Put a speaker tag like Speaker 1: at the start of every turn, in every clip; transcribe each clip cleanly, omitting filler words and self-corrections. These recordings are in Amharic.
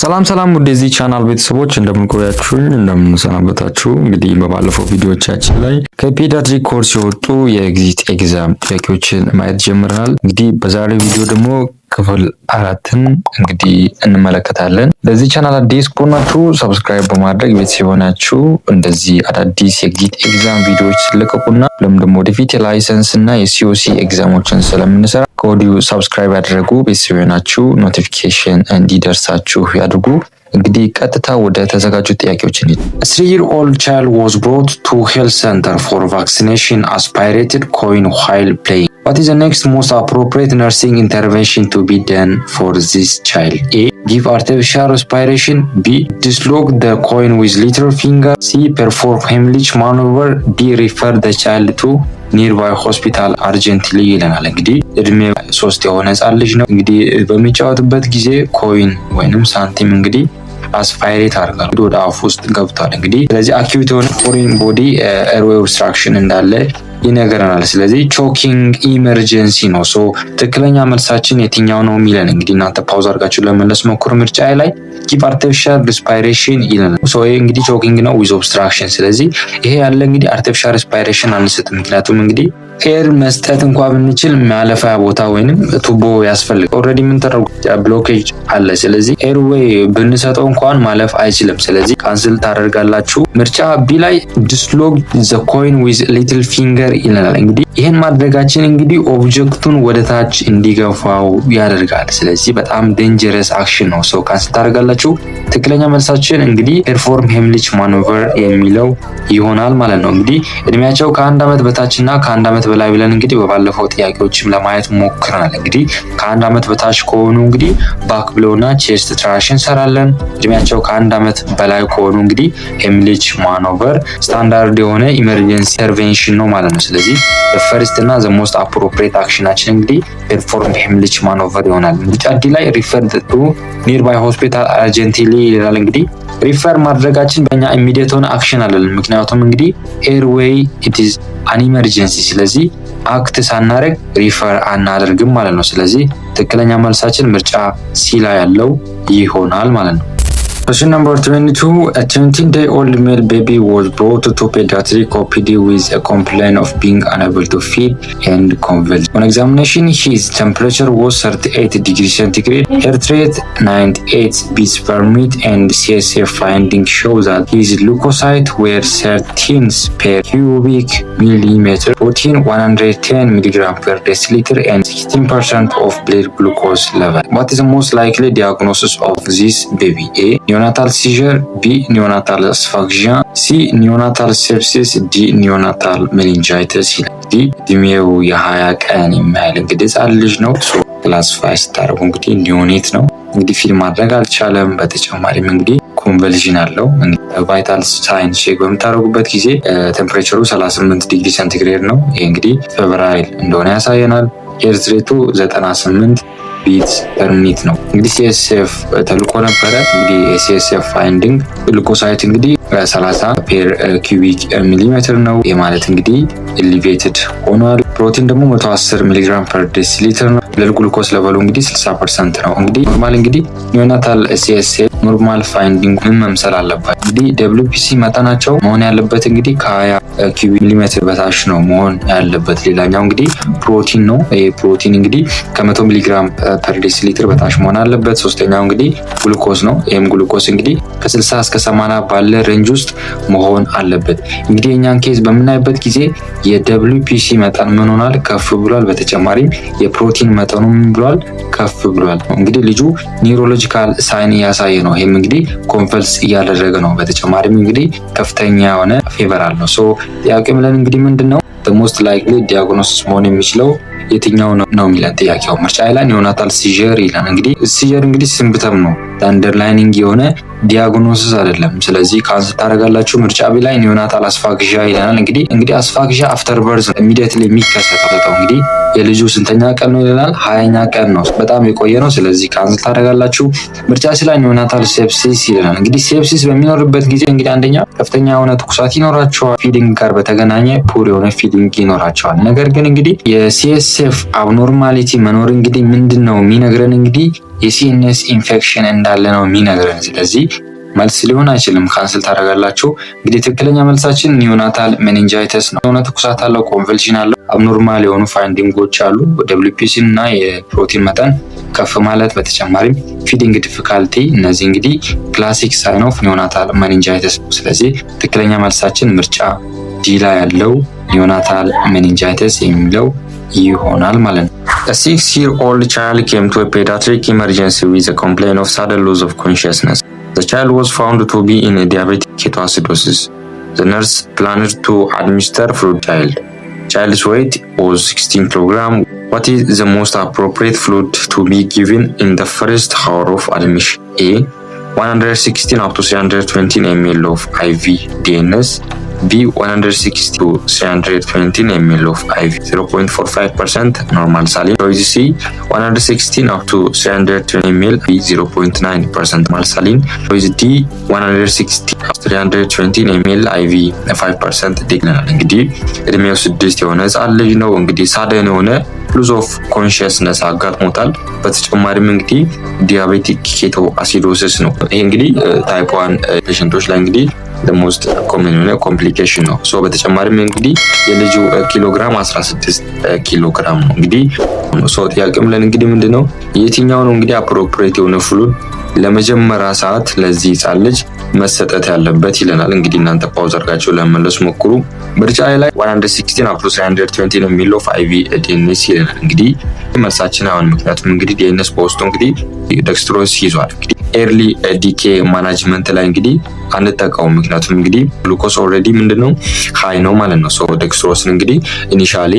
Speaker 1: ሰላም ወደዚህ ቻናል ቤተሰቦች እንደምን ቆያችሁኝ እንደምን ሰናበታችሁ። እንግዲህ በባለፈው ቪዲዮቻችን ላይ ከፔዲያትሪክ ኮርስ የወጡ የኤግዚት ኤግዛም ጥያቄዎችን ማየት ጀምረናል። እንግዲህ በዛሬው ቪዲዮ ደግሞ ክፍል 4ን እንግዲህ እንመለከታለን። ለዚህ ቻናል አዲስ ከሆናችሁ ሰብስክራይብ በማድረግ ቤተሰብ ሆናችሁ እንደዚህ አዳዲስ የኤግዚት ኤግዛም ቪዲዮዎች ስለቀቁና ለምን ወደፊት የላይሰንስ እና የሲኦሲ ኤግዛሞችን ስለምንሰራ ከወዲሁ ሰብስክራይብ ያደረጉ ቤተሰብ ሆናችሁ ኖቲፊኬሽን እንዲደርሳችሁ ያድርጉ። እንግዲህ ቀጥታ ወደ ተዘጋጁ ጥያቄዎች እንሂድ። A 3-year-old child was brought to health center for vaccination aspirated coin while playing. What is the next most appropriate nursing intervention to be done for this child? A. Give artificial respiration. B. Dislocate the coin with little finger. C. Perform Heimlich maneuver. D. Refer the child to ኒርባይ ሆስፒታል አርጀንትሊ ይለናል። እንግዲህ እድሜው 3 የሆነ ህጻን ልጅ ነው። እንግዲህ በሚጫወትበት ጊዜ ኮይን ወይንም ሳንቲም እንግዲህ አስፓይሬት አድርጓል ወደ አፍ ውስጥ ገብቷል። እንግዲህ ስለዚህ አኪዩት የሆነ ፎሪን ቦዲ ኤርዌይ ኦብስትራክሽን እንዳለ ይነገረናል። ስለዚህ ቾኪንግ ኢመርጀንሲ ነው። ሶ ትክክለኛ መልሳችን የትኛው ነው የሚለን እንግዲህ እናንተ ፓውዝ አድርጋችሁ ለመለስ ሞክሩ። ምርጫ ላይ ጊቭ አርቲፊሻል ሪስፓይሬሽን ይለናል። ሶ ይሄ እንግዲህ ቾኪንግ ነው ዊዝ ኦብስትራክሽን። ስለዚህ ይሄ ያለ እንግዲህ አርቲፊሻል ሪስፓይሬሽን አንሰጥም። ምክንያቱም እንግዲህ ኤር መስጠት እንኳን ብንችል ማለፊያ ቦታ ወይንም ቱቦ ያስፈልጋል። ኦልሬዲ ምን ተደርጎ ብሎኬጅ አለ። ስለዚህ ኤርዌይ ብንሰጠው እንኳን ማለፍ አይችልም። ስለዚህ ካንስል ታደርጋላችሁ። ምርጫ ቢ ላይ ዲስሎግ ዘ ኮይን ዊዝ ሊትል ፊንገር ይለናል። እንግዲህ ይህን ማድረጋችን እንግዲህ ኦብጀክቱን ወደ ታች እንዲገፋው ያደርጋል። ስለዚህ በጣም ዴንጀረስ አክሽን ነው። ሰው ካንስል ታደርጋላችሁ። ትክክለኛ መልሳችን እንግዲህ ፐርፎርም ሄምሊች ማኑቨር የሚለው ይሆናል ማለት ነው። እንግዲህ እድሜያቸው ከ1 ዓመት በታችና ከ1 ዓመት በላይ ብለን እንግዲህ በባለፈው ጥያቄዎችም ለማየት ሞክረናል። እንግዲህ ከ1 ዓመት በታች ከሆኑ እንግዲህ ባክ ብሎና ቼስት ትራክሽን እንሰራለን። እድሜያቸው ከ1 ዓመት በላይ ከሆኑ እንግዲህ ሄምሊች ማኑቨር ስታንዳርድ የሆነ ኢመርጀንሲ ኢንተርቬንሽን ነው ማለት ነው። ስለዚህ ፈርስት እና ዘ ሞስት አፕሮፕሪየት አክሽናችን እንግዲህ ፐርፎርም ሄምሊች ማኑቨር ይሆናል። ምርጫ ዲ ላይ ሪፈር ቱ ኒርባይ ሆስፒታል አርጀንትሊ ይላል። እንግዲህ ሪፈር ማድረጋችን በእኛ ኢሚዲየት ሆነ አክሽን አለልን። ምክንያቱም እንግዲህ ኤርዌይ ኢት ኢዝ አን ኢመርጀንሲ። ስለዚህ አክት ሳናደርግ ሪፈር አናደርግም ማለት ነው። ስለዚህ ትክክለኛ መልሳችን ምርጫ ሲ ላይ ያለው ይሆናል ማለት ነው። Question number 22. A 17-day-old male baby was brought to pediatric OPD with a complaint of being unable to feed and convulsing. On examination, his temperature was 38 degrees centigrade, heart rate 98 beats per minute, and CSF findings show that his leukocytes were 13 per cubic millimeter, protein 110 milligram per deciliter, and 16% of blood glucose level. What is the most likely diagnosis of this baby? A. ኒዮናታል ሲዥር፣ ቢ ኒዮናታል አስፋክሲያ፣ ሲ ኒዮናታል ሴፕሲስ፣ ዲ ኒዮናታል ሜኒንጃይተስ ይላል። እንግዲህ እድሜው የ20 ቀን የሚያህል እንግዲህ ህጻን ልጅ ነው። ክላሲፋይ ስታደርጉ እንግዲህ ኒዮኔት ነው። እንግዲህ ፊል ማድረግ አልቻለም። በተጨማሪም እንግዲህ ኮንቨልዥን አለው። ቫይታል ሳይን ቼክ በምታደርጉበት ጊዜ ቴምፕሬቸሩ 38 ዲግሪ ሴንቲግሬድ ነው። ይሄ እንግዲህ ፌብራይል እንደሆነ ያሳየናል። ሄርት ሬቱ 98 ቢት ፐር ሚኒት ነው። እንግዲህ ሲኤስኤፍ ተልቆ ነበረ። እንግዲህ የሲኤስኤፍ ፋይንዲንግ ግሉኮሳይት እንግዲህ 30 ፔር ኪዩቢክ ሚሊሜትር ነው። ይህ ማለት እንግዲህ ኤሊቬትድ ሆኗል። ፕሮቲን ደግሞ 110 ሚሊግራም ፐር ዴሲሊትር ነው። ብለድ ግሉኮስ ለበሉ እንግዲህ 60% ነው። እንግዲህ ኖርማል እንግዲህ ኒዮናታል ሲኤስኤፍ ኖርማል ፋይንዲንግ ምን መምሰል አለበት? እንግዲህ ደብሊውፒሲ መጠናቸው መሆን ያለበት እንግዲህ ከ20 ኪዩቢክ ሚሊሜትር በታች ነው መሆን ያለበት። ሌላኛው እንግዲህ ፕሮቲን ነው። ይሄ ፕሮቲን እንግዲህ ከ100 ሚሊግራም ፐር ዴሲሊትር በታች መሆን አለበት። ሶስተኛው እንግዲህ ግሉኮስ ነው። ይሄም ግሉኮስ እንግዲህ ከ60 እስከ 80 ባለ ሬንጅ ውስጥ መሆን አለበት። እንግዲህ የኛን ኬዝ በምናይበት ጊዜ የደብሊውፒሲ መጠን ምን ሆኗል? ከፍ ብሏል። በተጨማሪም የፕሮቲን መጠኑ ምን ብሏል? ከፍ ብሏል። እንግዲህ ልጁ ኒውሮሎጂካል ሳይን እያሳየ ነው። ይሄም እንግዲህ ኮንቨልስ እያደረገ ነው። በተጨማሪም እንግዲህ ከፍተኛ የሆነ ፌቨር አለው። ሶ ጥያቄ ምለን እንግዲህ ምንድነው the most likely diagnosis መሆን የሚችለው የትኛው ነው የሚለን ጥያቄው። ምርጫ ላይ ኒዮናታል ሲዥር ይላል። እንግዲህ ሲዥር እንግዲህ ሲምፕተም ነው። አንደርላይኒንግ የሆነ ዲያግኖሲስ አይደለም። ስለዚህ ካንስል ታደርጋላችሁ። ምርጫ ቢ ላይ ኒዮናታል አስፋክዣ ይለናል። እንግዲህ አስፋክዣ አፍተር በርዝ ኢሚዲየትሊ የሚከሰተው እንግዲህ የልጁ ስንተኛ ቀን ነው ይለናል? 20ኛ ቀን ነው። በጣም የቆየ ነው። ስለዚህ ካንስል ታደርጋላችሁ። ምርጫ ሲ ላይ ኒዮናታል ሴፕሲስ ይለናል። እንግዲህ ሴፕሲስ በሚኖርበት ጊዜ እንግዲህ አንደኛ ከፍተኛ የሆነ ትኩሳት ይኖራቸዋል። ፊዲንግ ጋር በተገናኘ ፑር የሆነ ፊዲንግ ይኖራቸዋል። ነገር ግን እንግዲህ የሲኤስኤፍ አብኖርማሊቲ መኖር እንግዲህ ምንድነው የሚነግረን? እንግዲህ የሲኤንኤስ ኢንፌክሽን እንዳለ ነው የሚነግረን። ስለዚህ መልስ ሊሆን አይችልም። ካንስል ታደርጋላችሁ። እንግዲህ ትክክለኛ መልሳችን ኒዮናታል ሜኒንጃይተስ ነው። የሆነ ትኩሳት አለው፣ ኮንቨልሽን አለው፣ አብኖርማል የሆኑ ፋይንዲንጎች አሉ። ደብሊውፒሲ እና የፕሮቲን መጠን ከፍ ማለት፣ በተጨማሪም ፊዲንግ ዲፊካልቲ፣ እነዚህ እንግዲህ ክላሲክ ሳይን ኦፍ ኒዮናታል ሜኒንጃይተስ ነው። ስለዚህ ትክክለኛ መልሳችን ምርጫ ዲ ላይ ያለው ኒዮናታል ሜኒንጃይተስ የሚለው ይሆናል ማለት ነው። A 6-year-old child came to a pediatric emergency with a complaint of sudden loss of consciousness. The child was found to be in a diabetic ketoacidosis. The nurse planned to administer fluid child. Child's weight was 16 kg. What is the most appropriate fluid to be given in the first hour of admission? A. 116 up to 320 ml of IV DNS. B. 160 to 320 ml of IV 0.45% normal saline. Choice C. 116 up to 320 ml 0.9% normal saline. Choice D. 160 up to 320 ml IV 5% ዲግናል። እንግዲህ እድሜው 6 የሆነ ህጻን ልጅ ነው። እንግዲህ ሳደን የሆነ ሉዝ ኦፍ ኮንሺየስነስ አጋጥሞታል። በተጨማሪም እንግዲህ ዲያቤቲክ ኬቶ አሲዶሲስ ነው። ይሄ እንግዲህ ታይፕ 1 ፔሸንቶች ላይ እንግዲህ ለሞስት ኮመን የሆነ ኮምፕሊኬሽን ነው። ሶ በተጨማሪም እንግዲህ የልጁ ኪሎግራም 16 ኪሎግራም ነው። እንግዲህ ሶ ጥያቄም ለን እንግዲህ ምንድነው የትኛው ነው እንግዲህ አፕሮፕሪየት የሆነ ፍሉድ ለመጀመሪያ ሰዓት ለዚህ ህጻን ልጅ መሰጠት ያለበት ይለናል። እንግዲህ እናንተ ፓውዝ አድርጋችሁ ለመመለስ ሞክሩ። ምርጫ ላይ 116 up to 320 ነው የሚለው IV ዲኤንኤስ ይለናል። እንግዲህ መልሳችን አሁን ምክንያቱም እንግዲህ ዲኤንኤስ በውስጡ እንግዲህ ዴክስትሮስ ይዟል። እንግዲህ ኤርሊ ዲኬ ማናጅመንት ላይ እንግዲህ አንጠቀውም። ምክንያቱም እንግዲህ ግሉኮስ ኦልሬዲ ምንድነው ሃይ ነው ማለት ነው። ሶ ዴክስትሮስን እንግዲህ ኢኒሻሊ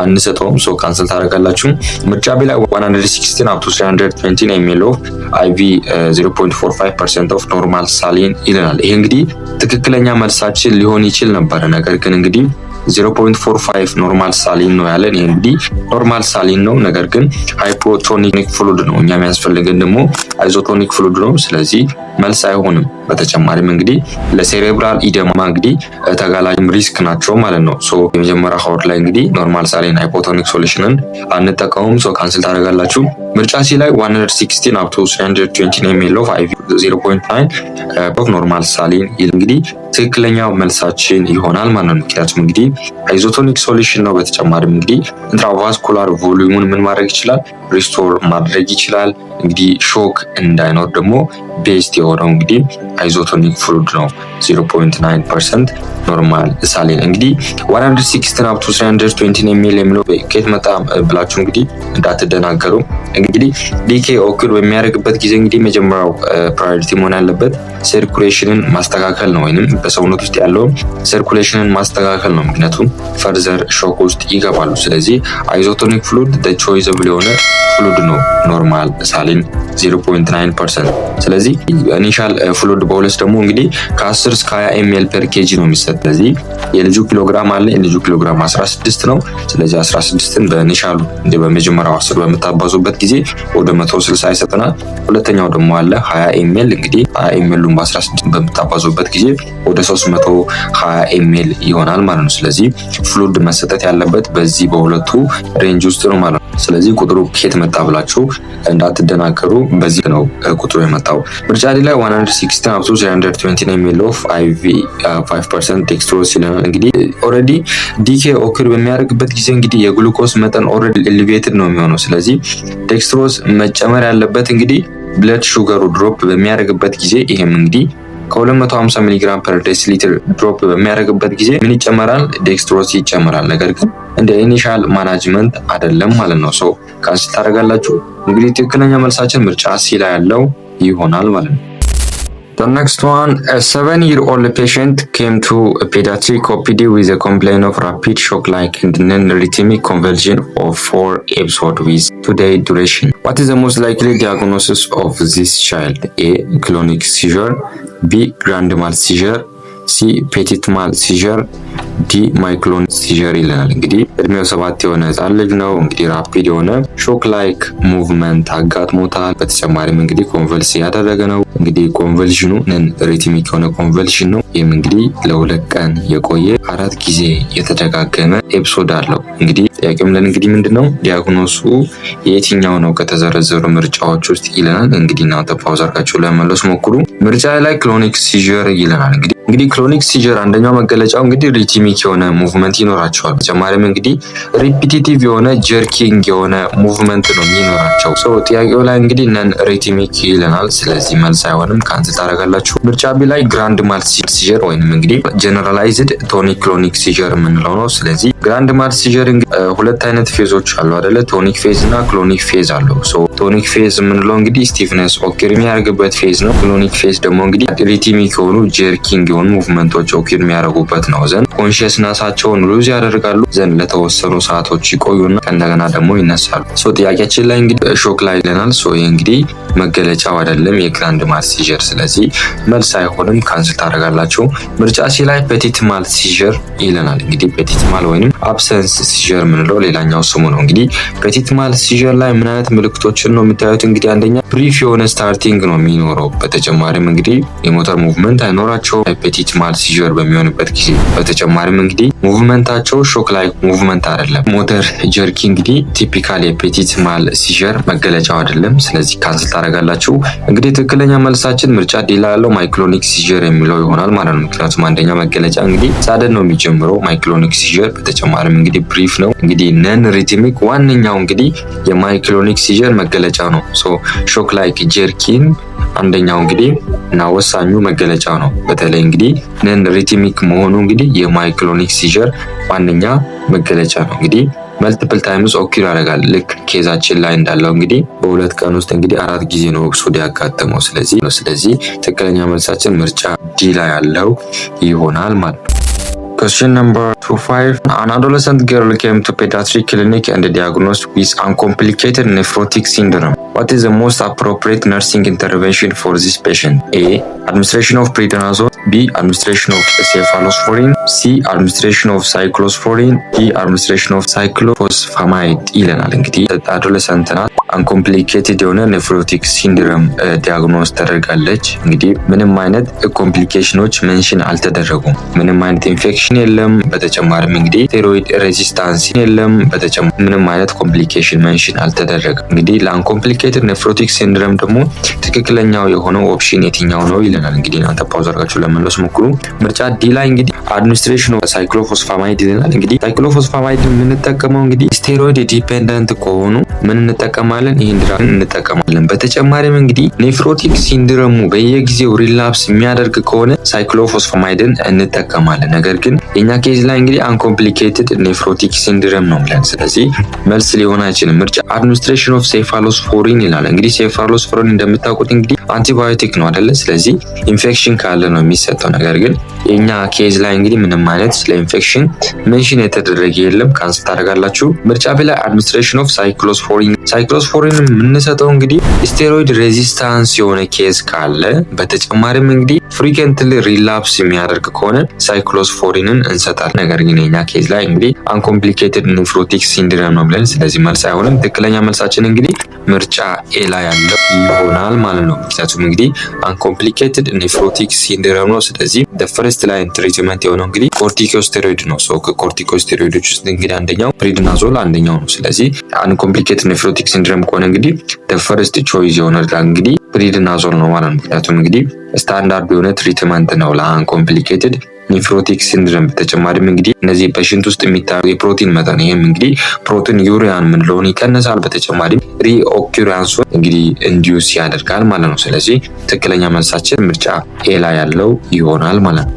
Speaker 1: አንሰጠውም። ሶ ካንሰል ታደርጋላችሁ። ምርጫ ቢ ላይ 116 up to 320 ነው የሚለው IV 0.45% of normal saline ይለናል። ይሄ እንግዲህ ትክክለኛ መልሳችን ሊሆን ይችል ነበር። ነገር ግን እንግዲህ 0.45 ኖርማል ሳሊን ነው ያለን። ይሄ እንግዲህ ኖርማል ሳሊን ነው፣ ነገር ግን ሃይፖቶኒክ ፍሉድ ነው። እኛ የሚያስፈልገን ደግሞ አይዞቶኒክ ፍሉድ ነው። ስለዚህ መልስ አይሆንም። በተጨማሪም እንግዲህ ለሴሬብራል ኢደማ እንግዲህ ተጋላጭም ሪስክ ናቸው ማለት ነው። ሶ የመጀመሪያ ሀወር ላይ እንግዲህ ኖርማል ሳሊን ሃይፖቶኒክ ሶሉሽንን አንጠቀሙም። ሶ ካንስል ታደርጋላችሁ። ምርጫ ሲ ላይ 116 up to 320 ነው የሚለው IV 0.9 ኦፍ ኖርማል ሳሊን እንግዲህ ትክክለኛው መልሳችን ይሆናል ማለት ነው። ምክንያቱም እንግዲህ አይዞቶኒክ ሶሉሽን ነው። በተጨማሪም እንግዲህ ኢንትራቫስኩላር ቮሊዩሙን ምን ማድረግ ይችላል? ሪስቶር ማድረግ ይችላል። እንግዲህ ሾክ እንዳይኖር ደግሞ ቤስት የሆነው እንግዲህ አይዞቶኒክ ፍሉድ ነው 0.9% ኖርማል ሳሊን። እንግዲህ 116 up to 320 ነው የሚለው ከየት መጣ ብላችሁ እንግዲህ እንዳትደናገሩ። እንግዲህ ዲኬ ኦክር በሚያደርግበት ጊዜ እንግዲህ መጀመሪያው ፕራዮሪቲ መሆን ያለበት ሰርኩሌሽንን ማስተካከል ነው፣ ወይንም በሰውነት ውስጥ ያለውን ሰርኩሌሽንን ማስተካከል ነው። ምክንያቱም ፈርዘር ሾክ ውስጥ ይገባሉ። ስለዚህ አይዞቶኒክ ፍሉድ ቾይዘብል የሆነ ፍሉድ ነው ኖርማል ሳሊን 0.9%። ስለዚህ ኢኒሻል ፍሉድ ቦልስ ደግሞ እንግዲህ ከ10 እስከ 20 ml per kg ነው የሚሰጥ። ስለዚህ የልጁ ኪሎግራም አለ። የልጁ ኪሎግራም 16 ነው። ስለዚህ 16ን በኢኒሻሉ እንደ በመጀመሪያው 10 በመታባዙበት ጊዜ ወደ 160 ይሰጠናል። ሁለተኛው ደግሞ አለ 20 ml። እንግዲህ 20 ml በ16 በመታባዙበት ጊዜ ወደ 320 ml ይሆናል ማለት ነው። ስለዚህ ፍሉድ መሰጠት ያለበት በዚህ በሁለቱ ሬንጅ ውስጥ ነው ማለት ነው። ስለዚህ ቁጥሩ ከየት መጣ ብላችሁ እንዳትደናገሩ፣ በዚህ ነው ቁጥሩ የመጣው። ምርጫ ዲ ላይ 116 up to 320 ነው የሚለው IV 5% ዴክስትሮስ ይለናል። እንግዲህ ኦልሬዲ ዲኬ ኦክር በሚያደርግበት ጊዜ እንግዲህ የግሉኮስ መጠን ኦልሬዲ ኤሊቬትድ ነው የሚሆነው። ስለዚህ ዴክስትሮስ መጨመር ያለበት እንግዲህ ብለድ ሹገሩ ድሮፕ በሚያደርግበት ጊዜ ይሄም እንግዲህ ከ250 ሚሊግራም ፐር ዴሲሊትር ድሮፕ በሚያደርግበት ጊዜ ምን ይጨመራል? ዴክስትሮስ ይጨመራል። ነገር ግን እንደ ኢኒሻል ማናጅመንት አይደለም ማለት ነው። ሶ ካንስል ታደርጋላችሁ። እንግዲህ ትክክለኛ መልሳችን ምርጫ ሲ ላይ ያለው ይሆናል ማለት ነው። The next one, a 7-year-old patient came to a pediatric OPD with a complaint of rapid shock-like and non-rhythmic convulsion of 4 episodes with 2-day duration. What is the most likely diagnosis of this child? A. Clonic seizure, B. Grand mal seizure, C. petit mal seizure, ዲ ማይክሎኒክ ሲዠር ይለናል። እንግዲህ እድሜው 7 የሆነ ህጻን ልጅ ነው። እንግዲህ ራፒድ የሆነ ሾክ ላይክ ሙቭመንት አጋጥሞታል። በተጨማሪም እንግዲህ ኮንቨልስ ያደረገ ነው። እንግዲህ ኮንቨልሽኑ ነን ሪትሚክ የሆነ ኮንቨልሽን ነው። ይህም እንግዲህ ለ2 ቀን የቆየ 4 ጊዜ የተደጋገመ ኤፒሶድ አለው። እንግዲህ ጥያቄው ምን እንግዲህ ምንድነው ዲያግኖሱ የትኛው ነው ከተዘረዘሩ ምርጫዎች ውስጥ ይለናል። እንግዲህ እናንተ ፓውዝ አድርጋችሁ ለመመለስ ሞክሩ። ምርጫ ላይ ክሎኒክ ሲዠር ይለናል። እንግዲህ ክሎኒክ ሲዠር አንደኛው መገለጫው እንግዲህ ሪትሚክ የሆነ ሙቭመንት ይኖራቸዋል። በተጨማሪም እንግዲህ ሪፒቲቲቭ የሆነ ጀርኪንግ የሆነ ሙቭመንት ነው የሚኖራቸው። ጥያቄው ላይ እንግዲህ ነን ሪትሚክ ይለናል። ስለዚህ መልስ አይሆንም፣ ካንስል ታደርጋላችሁ። ምርጫ ቢ ላይ ግራንድ ማል ሲዠር ወይንም እንግዲህ ጀነራላይዝድ ቶኒክ ክሎኒክ ሲዠር የምንለው ነው። ስለዚህ ግራንድ ማል ሲዠር ሁለት አይነት ፌዞች አሉ አይደለ? ቶኒክ ፌዝ እና ክሎኒክ ፌዝ አለው። ቶኒክ ፌዝ የምንለው እንግዲህ ስቲፍነስ ኦኪር የሚያደርግበት ፌዝ ነው። ክሎኒክ ፌዝ ደግሞ እንግዲህ ሪትሚክ የሆኑ ጀርኪንግ የሆኑ ሙቭመንቶች ኦኪር የሚያደርጉበት ነው። ዘንድ ኮንሽስነሳቸውን ሉዝ ያደርጋሉ። ዘንድ ለተወሰኑ ሰዓቶች ይቆዩና ከእንደገና ደግሞ ይነሳሉ። ጥያቄያችን ላይ እንግዲህ ሾክ ላይ ይለናል። ይህ እንግዲህ መገለጫው አይደለም የግራንድ ማል ሲዠር። ስለዚህ መልስ አይሆንም፣ ካንስል ታደርጋላችሁ። ምርጫ ሲ ላይ ፔቲት ማል ሲዠር ይለናል። እንግዲህ ፔቲት ማል ወይንም አብሰንስ ሲዠር የምንለው ሌላኛው ስሙ ነው። እንግዲህ ፔቲት ማል ሲዠር ላይ ምን አይነት ምልክቶችን ነው የምታዩት? እንግዲህ አንደኛ ብሪፍ የሆነ ስታርቲንግ ነው የሚኖረው። በተጨማሪም እንግዲህ የሞተር ሙቭመንት አይኖራቸው ፔቲት ማል ሲዠር በሚሆንበት ጊዜ። በተጨማሪም እንግዲህ ሙቭመንታቸው ሾክ ላይ ሙቭመንት አይደለም። ሞተር ጀርኪ እንግዲህ ቲፒካል የፔቲት ማል ሲዠር መገለጫው አይደለም። ስለዚህ ካንስል ታደርጋላችሁ። እንግዲህ ትክክለኛ መልሳችን ምርጫ ዲ ላይ ያለው ማይክሎኒክ ሲዠር የሚለው ይሆናል ማለት ነው። ምክንያቱም አንደኛ መገለጫ እንግዲህ ሳደን ነው የሚጀምረው ማይክሎኒክ ሲዠር። በተጨማሪም እንግዲህ ብሪፍ ነው። እንግዲህ ነን ሪትሚክ ዋነኛው እንግዲህ የማይክሎኒክ ሲዠር መገለጫ ነው። ሾክ ላይክ ጀርኪን አንደኛው እንግዲህ እና ወሳኙ መገለጫው ነው። በተለይ እንግዲህ ነን ሪትሚክ መሆኑ እንግዲህ የማይክሎኒክ ሲዠር ዋነኛ መገለጫ ነው። እንግዲህ መልቲፕል ታይምስ ኦኪር ያደርጋል። ልክ ኬዛችን ላይ እንዳለው እንግዲህ በ2 ቀን ውስጥ እንግዲህ 4 ጊዜ ነው ኤፒሶድ ያጋጠመው። ስለዚህ ትክክለኛ መልሳችን ምርጫ ዲ ላይ ያለው ይሆናል ማለት ነው። Question number 25. An adolescent girl came to pediatric clinic and diagnosed with uncomplicated nephrotic syndrome. What is the most appropriate nursing intervention for this patient? A. Administration of prednisone. B. Administration of cephalosporin. C. Administration of cyclosporin. D. Administration of cyclophosphamide ይለናል። እንግዲህ አዶለሰንት ናት። አንኮምፕሊኬትድ የሆነ ኔፍሮቲክ ሲንድሮም ዲያግኖስ ተደርጋለች። እንግዲህ ምንም አይነት ኮምፕሊኬሽኖች ሜንሽን አልተደረጉም። ምንም አይነት ኢንፌክሽን የለም። በተጨማሪም እንግዲህ ስቴሮይድ ሬዚስታንስ የለም። ምንም አይነት ኮምፕሊኬሽን ሜንሽን አልተደረገም። እንግዲህ ለአንኮምፕሊኬትድ ኔፍሮቲክ ሲንድሮም ደግሞ ትክክለኛው የሆነው ኦፕሽን የትኛው ነው ይለናል። እንግዲህ እናንተ ፓውዝ አድርጋችሁ ለመለስ ሞክሩ። ምርጫ ዲ ላይ እንግዲህ አድሚኒስትሬሽን ኦፍ ሳይክሎፎስፋማይድ ይለናል። እንግዲህ ሳይክሎፎስፋማይድ የምንጠቀመው እንግዲህ ስቴሮይድ ዲፔንደንት ከሆኑ ምን እንጠቀማለን? ይሄን ድራግ እንጠቀማለን። በተጨማሪም እንግዲህ ኔፍሮቲክ ሲንድሮሙ በየጊዜው ሪላፕስ የሚያደርግ ከሆነ ሳይክሎፎስፋማይድን እንጠቀማለን። ነገር ግን የኛ ኬዝ ላይ እንግዲህ አንኮምፕሊኬትድ ኔፍሮቲክ ሲንድሮም ነው ብለን፣ ስለዚህ መልስ ሊሆን አይችልም። ምርጫ አድሚኒስትሬሽን ኦፍ ሴፋሎስፖሪን ይላል። እንግዲህ ሴፋሎስፖሪን እንደምታውቁት እንግዲህ አንቲባዮቲክ ነው አይደለ? ስለዚህ ኢንፌክሽን ካለ ነው የሚሰጠው። ነገር ግን የኛ ኬዝ ላይ እንግዲህ ምንም አይነት ስለ ኢንፌክሽን ሜንሽን የተደረገ የለም። ካንስል ታደርጋላችሁ። ምርጫ ቢ ላይ አድሚኒስትሬሽን ኦፍ ሳይክሎስፖሪን የምንሰጠው እንግዲህ ስቴሮይድ ሬዚስታንስ የሆነ ኬዝ ካለ፣ በተጨማሪም እንግዲህ ፍሪኩዌንትሊ ሪላፕስ የሚያደርግ ከሆነ ሳይክሎስፖሪንን እንሰጣለን። ነገር ግን የኛ ኬዝ ላይ እንግዲህ አንኮምፕሊኬትድ ኔፍሮቲክ ሲንድሮም ነው ብለን፣ ስለዚህ መልስ አይሆንም። ትክክለኛ መልሳችን እንግዲህ ምርጫ ኤ ላይ ያለው ይሆናል ማለት ነው። ምክንያቱም እንግዲህ አንኮምፕሊኬትድ ኔፍሮቲክ ሲንድሮም ነው። ስለዚህ ፈርስት ላይን ትሪትመንት የሆነው እንግዲህ ኮርቲኮስቴሮይድ ነው። ከኮርቲኮስቴሮይዶች ውስጥ እንግዲህ አንደኛው ፕሪድናዞል አንደኛው ነው። ስለዚህ አንኮምፕሊኬትድ ኔፍሮቲክ ሲንድሮም ከሆነ እንግዲህ ፈርስት ቾይዝ የሆነ እንግዲህ ፕሪድናዞል ነው ማለት ነው። ምክንያቱም እንግዲህ ስታንዳርድ የሆነ ትሪትመንት ነው ለአንኮምፕሊኬትድ ኔፍሮቲክ ሲንድሮም። በተጨማሪም እንግዲህ እነዚህ በሽንት ውስጥ የሚታዩ የፕሮቲን መጠን ይሄም እንግዲህ ፕሮቲን ዩሪያን ምንለውን ይቀንሳል። በተጨማሪም ሪኦኩራንሱን እንግዲህ ኢንዲዩስ ያደርጋል ማለት ነው። ስለዚህ ትክክለኛ መልሳችን ምርጫ ኤ ላይ ያለው ይሆናል ማለት ነው።